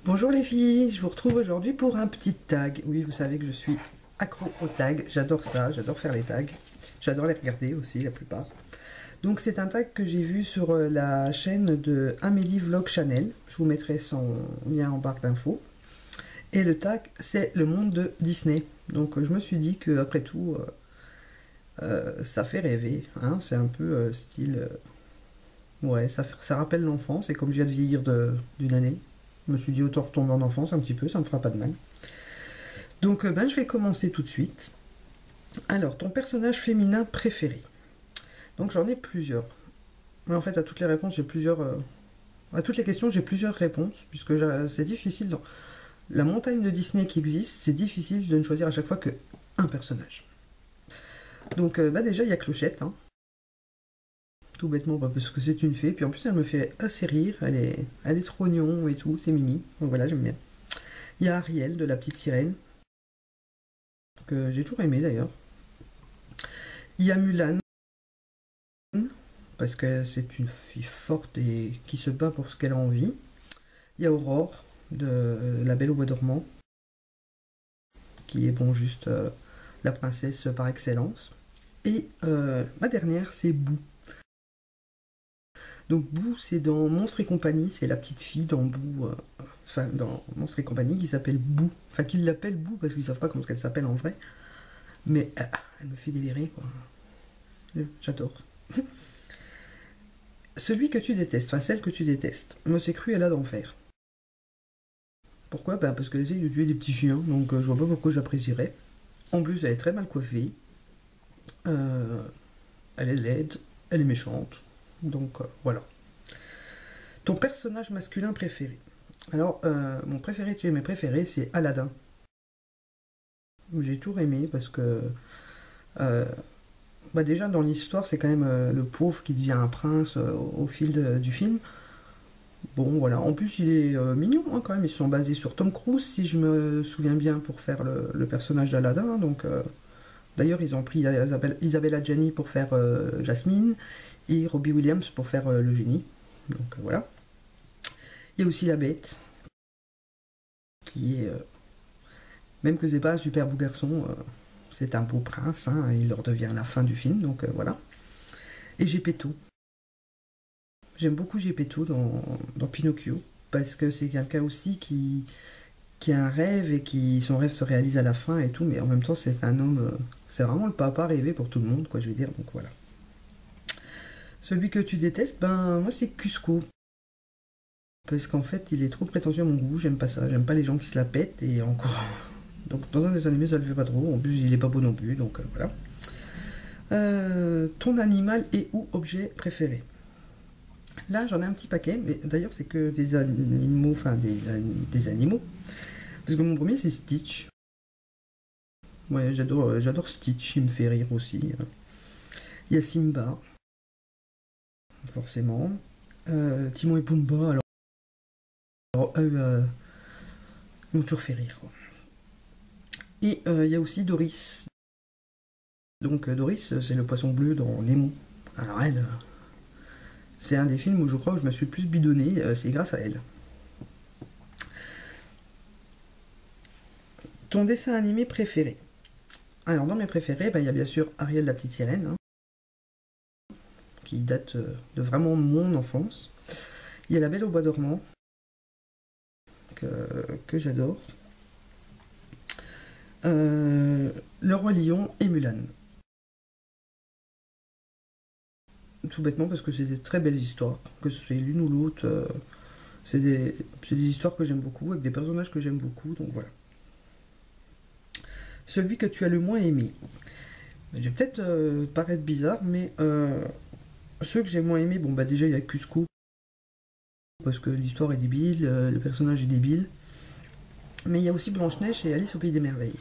Bonjour les filles, je vous retrouve aujourd'hui pour un petit tag. Oui, vous savez que je suis accro aux tags, j'adore ça, j'adore faire les tags. J'adore les regarder aussi, la plupart. Donc c'est un tag que j'ai vu sur la chaîne de Amélie Vlog Channel. Je vous mettrai son lien en barre d'infos. Et le tag, c'est le monde de Disney. Donc je me suis dit que après tout, ça fait rêver. Hein. C'est un peu style... ouais, ça rappelle l'enfance. Et comme je viens de vieillir d'une année, je me suis dit autant retomber en enfance un petit peu, ça me fera pas de mal. Donc je vais commencer tout de suite. Alors, ton personnage féminin préféré. Donc j'en ai plusieurs. Mais en fait, à toutes les réponses, j'ai plusieurs... à toutes les questions, j'ai plusieurs réponses, puisque c'est difficile. Dans la montagne de Disney qui existe, c'est difficile de ne choisir à chaque fois que un personnage. Donc déjà, il y a Clochette. Hein. Tout bêtement, parce que c'est une fée. Puis en plus, elle me fait assez rire. Elle est trop mignon et tout. C'est Mimi. Donc voilà, j'aime bien. Il y a Ariel de la petite sirène. Que j'ai toujours aimé d'ailleurs. Il y a Mulan, parce que c'est une fille forte et qui se bat pour ce qu'elle a envie. Il y a Aurore, de La Belle au Bois dormant, qui est bon juste la princesse par excellence. Et ma dernière, c'est Boo. Donc Boo, c'est dans Monstres et compagnie, c'est la petite fille dans Boo, enfin dans Monstres et compagnie qui s'appelle Boo. Enfin qu'ils l'appellent Boo parce qu'ils savent pas comment elle s'appelle en vrai. Mais elle me fait délirer quoi. J'adore. Celui que tu détestes, enfin celle que tu détestes, moi c'est Cruella d'enfer. Pourquoi? Parce qu'elle essaye de tuer des petits chiens, donc je vois pas pourquoi j'apprécierais. En plus, elle est très mal coiffée, euh, elle est laide, elle est méchante, donc voilà. Ton personnage masculin préféré? Alors, mon préféré, tu es mes préférés, c'est Aladdin. J'ai toujours aimé parce que, euh, déjà dans l'histoire, c'est quand même le pauvre qui devient un prince au fil du film. Bon, voilà. En plus, il est mignon hein, quand même. Ils sont basés sur Tom Cruise, si je me souviens bien, pour faire le personnage d'Aladin. Donc, d'ailleurs, ils ont pris Isabella Gianni pour faire Jasmine et Robbie Williams pour faire le génie. Donc, voilà. Il y a aussi la Bête, qui est, même que c'est pas un super beau garçon, c'est un beau prince. Hein, et il leur devient à la fin du film. Donc, voilà. Et Geppetto. J'aime beaucoup Geppetto dans Pinocchio parce que c'est quelqu'un aussi qui a un rêve et qui son rêve se réalise à la fin et tout, mais en même temps c'est un homme, c'est vraiment le papa rêvé pour tout le monde, quoi, je veux dire, donc voilà. Celui que tu détestes, ben moi c'est Cusco, parce qu'en fait il est trop prétentieux à mon goût, j'aime pas ça, j'aime pas les gens qui se la pètent et encore. Donc dans un des animés ça le fait pas trop, en plus il est pas beau non plus, donc voilà. Ton animal et ou objet préféré? Là j'en ai un petit paquet, mais d'ailleurs c'est que des animaux, enfin des animaux, parce que mon premier c'est Stitch. Ouais, j'adore Stitch, il me fait rire aussi. Il y a Simba, forcément. Timon et Pumba, alors eux, ils m'ont toujours fait rire. Quoi. Et il y a aussi Doris. Donc Doris, c'est le poisson bleu dans Nemo. Alors elle, c'est un des films où je crois que je me suis le plus bidonné, c'est grâce à elle. Ton dessin animé préféré? Alors dans mes préférés, il y a bien sûr Ariel la petite sirène, hein, qui date de vraiment mon enfance. Il y a La Belle au bois dormant, que j'adore. Le Roi Lion et Mulan. Tout bêtement parce que c'est des très belles histoires, que ce soit l'une ou l'autre, c'est des histoires que j'aime beaucoup, avec des personnages que j'aime beaucoup, donc voilà. Celui que tu as le moins aimé. Je vais peut-être paraître bizarre, mais ceux que j'ai moins aimé, bon déjà il y a Cusco, parce que l'histoire est débile, le personnage est débile, mais il y a aussi Blanche-Neige et Alice au Pays des Merveilles.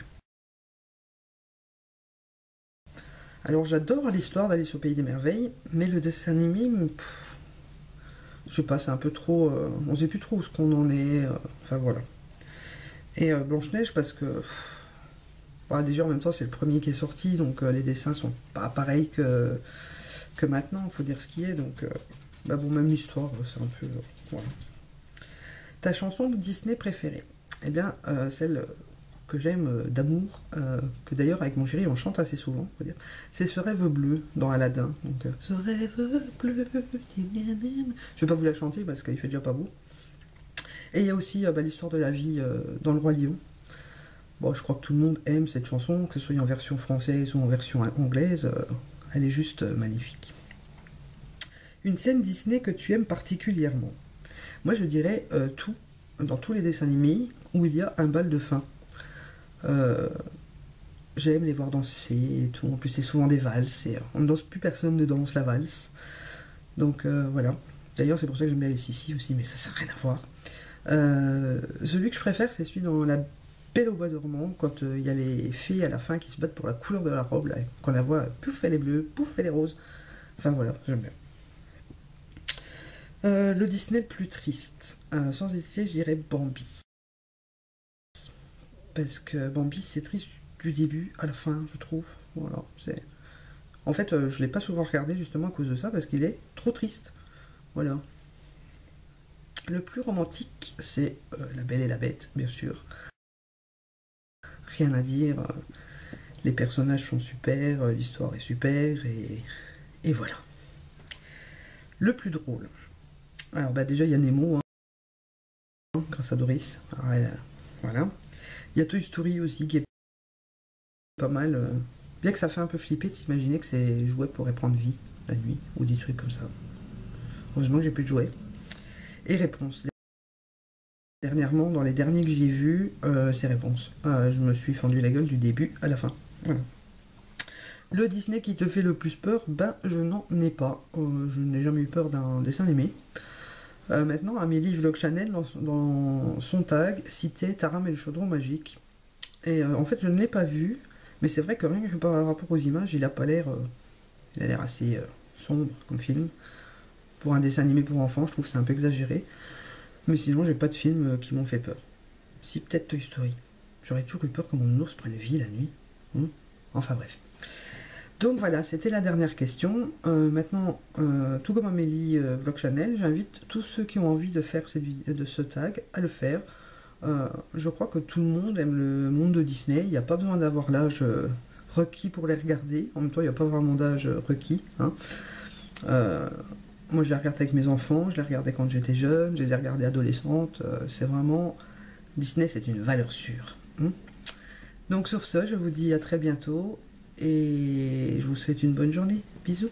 Alors j'adore l'histoire d'Alice au Pays des Merveilles, mais le dessin animé, je sais pas, c'est un peu trop... on sait plus trop où ce qu'on en est, enfin voilà. Et Blanche-Neige parce que... déjà en même temps c'est le premier qui est sorti, donc les dessins sont pas pareils que maintenant, faut dire ce qui est, donc... bon, même l'histoire, c'est un peu... voilà. Ta chanson Disney préférée? Eh bien, celle que j'aime d'amour, que d'ailleurs avec mon chéri on chante assez souvent, faut dire, c'est Ce rêve bleu dans Aladdin. Donc, Ce rêve bleu, je vais pas vous la chanter parce qu'il fait déjà pas beau. Et il y a aussi l'histoire de la vie dans Le Roi Lion. Bon, je crois que tout le monde aime cette chanson, que ce soit en version française ou en version anglaise, elle est juste magnifique. Une scène Disney que tu aimes particulièrement? Moi je dirais tout, dans tous les dessins animés où il y a un bal de fin. Euh, J'aime les voir danser et tout. En plus, c'est souvent des valses. Et on ne danse plus, personne ne danse la valse. Donc voilà. D'ailleurs, c'est pour ça que j'aime bien les Sissi aussi, mais ça n'a rien à voir. Celui que je préfère, c'est celui dans La Belle au bois dormant, quand il y a les fées à la fin qui se battent pour la couleur de la robe, là, qu'on la voit, pouf, elle est bleue, pouf, elle est rose. Enfin voilà, j'aime bien. Le Disney le plus triste. Sans hésiter, je dirais Bambi. Parce que Bambi, c'est triste du début à la fin, je trouve. Voilà, c'est... En fait, je l'ai pas souvent regardé justement à cause de ça, parce qu'il est trop triste. Voilà. Le plus romantique, c'est La Belle et la Bête, bien sûr. Rien à dire. Les personnages sont super, l'histoire est super, et voilà. Le plus drôle. Alors, déjà, il y a Nemo, hein, grâce à Doris. Alors, voilà. Il y a Toy Story aussi, qui est pas mal. Bien que ça fait un peu flipper de s'imaginer que ces jouets pourraient prendre vie la nuit, ou des trucs comme ça. Heureusement que j'ai plus de jouets. Et Réponse. Dernièrement, dans les derniers que j'ai vus, c'est Réponse. Je me suis fendu la gueule du début à la fin. Voilà. Le Disney qui te fait le plus peur, ben je n'en ai pas. Je n'ai jamais eu peur d'un dessin animé. Maintenant, Amélie Vlog Channel, dans son tag, citait Taram et le chaudron magique. Et en fait, je ne l'ai pas vu, mais c'est vrai que rien que par rapport aux images, il a pas l'air... il a l'air assez sombre comme film. Pour un dessin animé pour enfants, je trouve que c'est un peu exagéré. Mais sinon, j'ai pas de films qui m'ont fait peur. Si, peut-être Toy Story. J'aurais toujours eu peur que mon ours prenne vie la nuit. Enfin bref. Donc voilà, c'était la dernière question. Maintenant, tout comme Amélie Vlog Channel, j'invite tous ceux qui ont envie de faire de ce tag à le faire. Je crois que tout le monde aime le monde de Disney. Il n'y a pas besoin d'avoir l'âge requis pour les regarder. En même temps, il n'y a pas vraiment d'âge requis. Hein. Moi, je les regarde avec mes enfants. Je les regardais quand j'étais jeune. Je les ai regardées adolescente. C'est vraiment... Disney, c'est une valeur sûre. Donc sur ce, je vous dis à très bientôt. Et je vous souhaite une bonne journée. Bisous.